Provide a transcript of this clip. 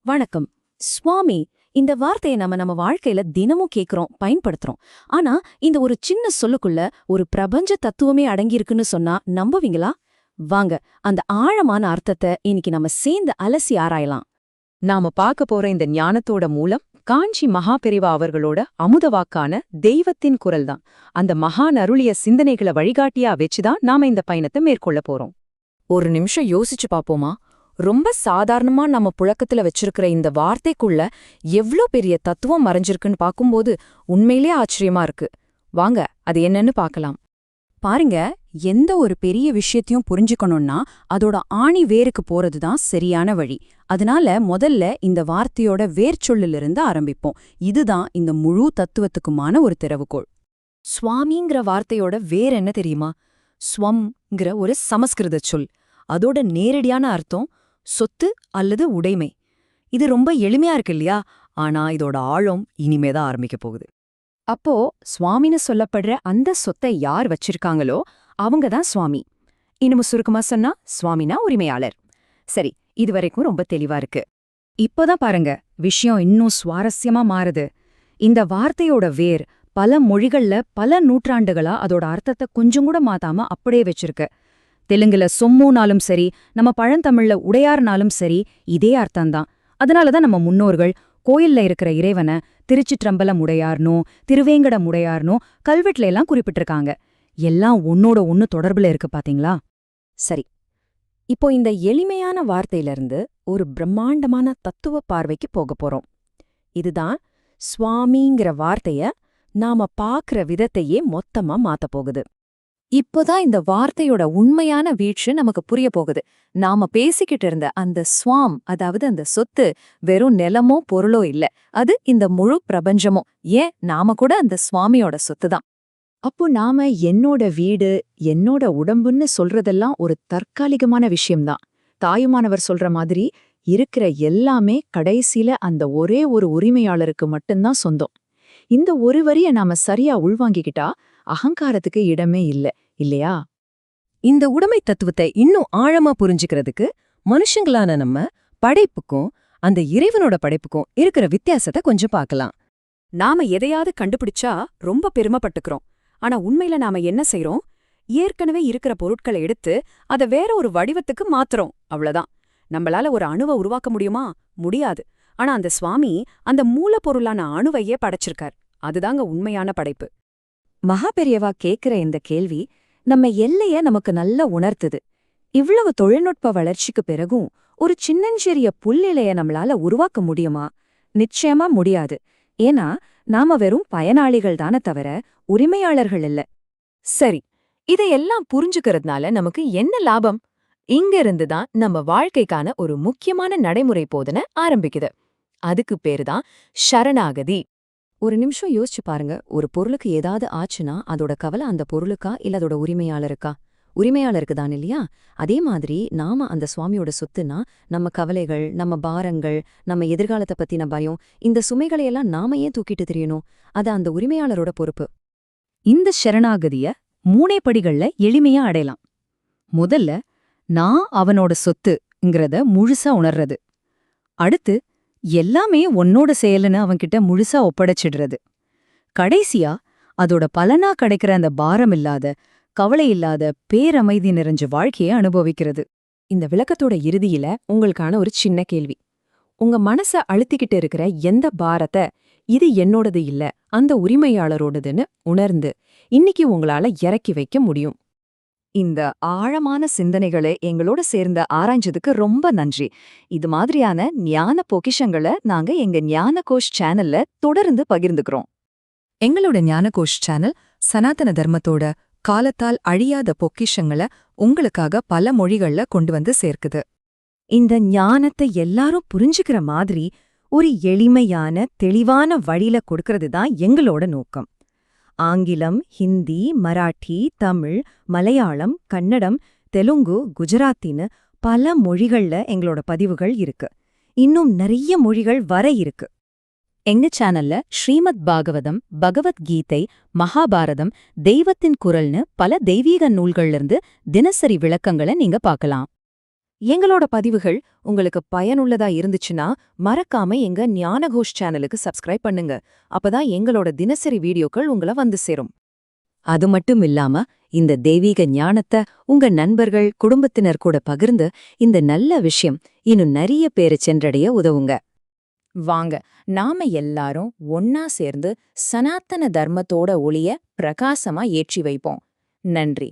வணக்கம். சுவாமி இந்த வார்த்தையை நம்ம வாழ்க்கையில தினமும் கேக்குறோம், பயன்படுத்துறோம். ஆனா இந்த ஒரு சின்ன சொல்லுக்குள்ள ஒரு பிரபஞ்ச தத்துவமே அடங்கியிருக்குன்னு சொன்னா நம்புவீங்களா? வாங்க, அந்த ஆழமான அர்த்தத்தை இன்னைக்கு நம்ம சேர்ந்து அலசி ஆராயலாம். நாம பார்க்க போற இந்த ஞானத்தோட மூலம் காஞ்சி மகாபெரிவா அவர்களோட அமுதவாக்கான தெய்வத்தின் குரல் தான். அந்த மகான் அருளிய சிந்தனைகளை வழிகாட்டியா வச்சுதான் நாம இந்த பயணத்தை மேற்கொள்ள போறோம். ஒரு நிமிஷம் யோசிச்சு பாப்போமா? ரொம்ப சாதாரணமா நம்ம புழக்கத்துல வச்சிருக்கிற இந்த வார்த்தைக்குள்ள எவ்ளோ பெரிய தத்துவம் மறைஞ்சிருக்குன்னு பாக்கும்போது உண்மையிலே ஆச்சரியமா இருக்கு. வாங்க, அது என்னன்னு பார்க்கலாம். பாருங்க, எந்த ஒரு பெரிய விஷயத்தையும் புரிஞ்சுக்கணும்னா அதோட ஆணி வேருக்கு போறதுதான் சரியான வழி. அதனால முதல்ல இந்த வார்த்தையோட வேர்ச்சொல்லிலிருந்து ஆரம்பிப்போம். இதுதான் இந்த முழு தத்துவத்துக்குமான ஒரு திறவுகோள். சுவாமிங்கிற வார்த்தையோட வேர் என்ன தெரியுமா? ஸ்வம்ங்கிற ஒரு சமஸ்கிருத சொல். அதோட நேரடியான அர்த்தம் சொத்து அல்லது உடைமை. இது ரொம்ப எளிமையா இருக்கு இல்லையா? ஆனா இதோட ஆழம் இனிமேதான் ஆரம்பிக்க போகுது. அப்போ சுவாமின்னு சொல்லப்படுற அந்த சொத்தை யார் வச்சிருக்காங்களோ அவங்க தான் சுவாமி. இன்னும் சுருக்கமா சொன்னா சுவாமினா உரிமையாளர். சரி, இதுவரைக்கும் ரொம்ப தெளிவா இருக்கு. இப்போதான் பாருங்க, விஷயம் இன்னும் சுவாரஸ்யமா மாறுது. இந்த வார்த்தையோட வேர் பல மொழிகள்ல பல நூற்றாண்டுகளா அதோட அர்த்தத்தை கொஞ்சம் கூட மாத்தாம அப்படியே வச்சிருக்கு. தெலுங்குல சொம்முனாலும் சரி, நம்ம பழந்தமிழ்ல உடையார்னாலும் சரி, இதே அர்த்தம்தான். அதனாலதான் நம்ம முன்னோர்கள் கோயில்ல இருக்கிற இறைவனை திருச்சிற்றம்பலம் உடையார்னோ திருவேங்கடம் உடையார்னோ கல்வெட்டுல எல்லாம் குறிப்பிட்டிருக்காங்க. எல்லாம் ஒன்னோட ஒன்னு தொடர்புல இருக்கு பாத்தீங்களா? சரி, இப்போ இந்த எளிமையான வார்த்தையிலிருந்து ஒரு பிரம்மாண்டமான தத்துவ பார்வைக்கு போக போறோம். இதுதான் சுவாமிங்கிற வார்த்தைய நாம பாக்குற விதத்தையே மொத்தமா மாத்தப் போகுது. இப்போதான் இந்த வார்த்தையோட உண்மையான வீழ்ச்சி நமக்கு புரிய போகுது. நாம பேசிக்கிட்டு இருந்த அந்த ஸ்வாம், அதாவது அந்த சொத்து, வெறும் நிலமோ பொருளோ இல்ல. அது இந்த முழு பிரபஞ்சமோ, ஏன் நாம கூட அந்த சுவாமியோட சொத்து தான். அப்போ நாம என்னோட வீடு, என்னோட உடம்புன்னு சொல்றதெல்லாம் ஒரு தற்காலிகமான விஷயம்தான். தாயுமானவர் சொல்ற மாதிரி இருக்கிற எல்லாமே கடைசியில அந்த ஒரே ஒரு உரிமையாளருக்கு மட்டும்தான் சொந்தம். இந்த ஒரு வரிய நாம சரியா உள்வாங்கிக்கிட்டா அகங்காரத்துக்கு இடமே இல்ல, இல்லையா? இந்த உடைமை தத்துவத்தை இன்னும் ஆழமா புரிஞ்சுக்கிறதுக்கு மனுஷங்களான நம்ம படைப்புக்கும் அந்த இறைவனோட படைப்புக்கும் இருக்கிற வித்தியாசத்தை கொஞ்சம் பார்க்கலாம். நாம எதையாவது கண்டுபிடிச்சா ரொம்ப பெருமைப்பட்டுக்கிறோம். ஆனா உண்மையில நாம என்ன செய்றோம்? ஏற்கனவே இருக்கிற பொருட்களை எடுத்து அதை வேற ஒரு வடிவத்துக்கு மாத்துறோம், அவ்வளவுதான். நம்மளால ஒரு அணுவை உருவாக்க முடியுமா? முடியாது. ஆனா அந்த சுவாமி அந்த மூலப்பொருளான அணுவையே படைச்சிருக்கார். அதுதாங்க உண்மையான படைப்பு. மகாபெரியவா கேக்குற இந்த கேள்வி நம்ம எல்லைய நமக்கு நல்லா உணர்த்துது. இவ்வளவு தொழில்நுட்ப வளர்ச்சிக்கு பிறகும் ஒரு சின்னஞ்சிறிய புல்லிலைய நம்மளால உருவாக்க முடியுமா? நிச்சயமா முடியாது. ஏன்னா நாம வெறும் பயனாளிகள் தானே தவிர உரிமையாளர்கள் இல்ல. சரி, இதையெல்லாம் புரிஞ்சுக்கிறதுனால நமக்கு என்ன லாபம்? இங்க இருந்துதான் நம்ம வாழ்க்கைக்கான ஒரு முக்கியமான நடைமுறை போதனை ஆரம்பிக்குது. அதுக்கு பேருதான் சரணாகதி. ஒரு நிமிஷம் யோசிச்சு பாருங்க. ஒரு பொருளுக்கு ஏதாவது ஆச்சுன்னா அதோட கவலை அந்த பொருளுக்கா இல்ல அதோட உரிமையாளருக்கா? உரிமையாளருக்கு தான் இல்லையா? அதே மாதிரி நாம அந்த சுவாமியோட சொத்துனா நம்ம கவலைகள், நம்ம பாரங்கள், நம்ம எதிர்காலத்தை பத்தின பயம், இந்த சுமைகளையெல்லாம் நாம ஏன் தூக்கிட்டு தெரியணும்? அது அந்த உரிமையாளரோட பொறுப்பு. இந்த சரணாகதிய 3 படிகள்ல எளிமையா அடையலாம். முதல்ல, நான் அவனோட சொத்துங்கிறத முழுசா உணர்றது. அடுத்து, எல்லாமே உன்னோட செயலுன்னு அவன்கிட்ட முழுசா ஒப்படைச்சிடுறது. கடைசியா, அதோட பலனா கிடைக்கிற அந்த பாரம் இல்லாத, கவலை இல்லாத பேரமைதி நிறைஞ்ச வாழ்க்கையை அனுபவிக்கிறது. இந்த விளக்கத்தோட இறுதியில உங்களுக்கான ஒரு சின்ன கேள்வி. உங்க மனச அழுத்திக்கிட்டு இருக்கிற எந்த பாரத்தை இது என்னோடது இல்ல, அந்த உரிமையாளரோடதுன்னு உணர்ந்து இன்னைக்கு உங்களால இறக்கி வைக்க முடியும்? இந்த ஆழமான சிந்தனைகளை எங்களோட சேர்ந்து ஆராய்ஞ்சதுக்கு ரொம்ப நன்றி. இது மாதிரியான ஞான பொக்கிஷங்களை நாங்க எங்க ஞானகோஷ் சேனல்ல தொடர்ந்து பகிர்ந்துக்கிறோம். எங்களோட ஞானகோஷ் சேனல் சனாதன தர்மத்தோட காலத்தால் அழியாத பொக்கிஷங்களை உங்களுக்காக பல மொழிகள்ல கொண்டு வந்து சேர்க்குது. இந்த ஞானத்தை எல்லாரும் புரிஞ்சுக்கிற மாதிரி ஒரு எளிமையான தெளிவான வழியில கொடுக்கறது தான் எங்களோட நோக்கம். ஆங்கிலம், ஹிந்தி, மராட்டி, தமிழ், மலையாளம், கன்னடம், தெலுங்கு, குஜராத்தின்னு பல மொழிகள்ல எங்களோட பதிவுகள் இருக்கு. இன்னும் நிறைய மொழிகள் வர இருக்கு. எங்க சேனல்ல ஸ்ரீமத் பாகவதம், பகவத்கீதை, மகாபாரதம், தெய்வத்தின் குரல்னு பல தெய்வீக நூல்கள்ல இருந்து தினசரி விளக்கங்களை நீங்க பார்க்கலாம். எங்களோட பதிவுகள் உங்களுக்கு பயனுள்ளதா இருந்துச்சுன்னா மறக்காம எங்க ஞானகோஷ் சேனலுக்கு சப்ஸ்கிரைப் பண்ணுங்க. அப்பதான் எங்களோட தினசரி வீடியோக்கள் உங்கள வந்து சேரும். அது மட்டும் இல்லாம இந்த தெய்வீக ஞானத்தை உங்க நண்பர்கள் குடும்பத்தினர் கூட பகிர்ந்து இந்த நல்ல விஷயம் இன்னும் நிறைய பேரு சென்றடைய உதவுங்க. வாங்க நாம எல்லாரும் ஒன்னா சேர்ந்து சனாத்தன தர்மத்தோட ஒளிய பிரகாசமா ஏற்றி வைப்போம். நன்றி.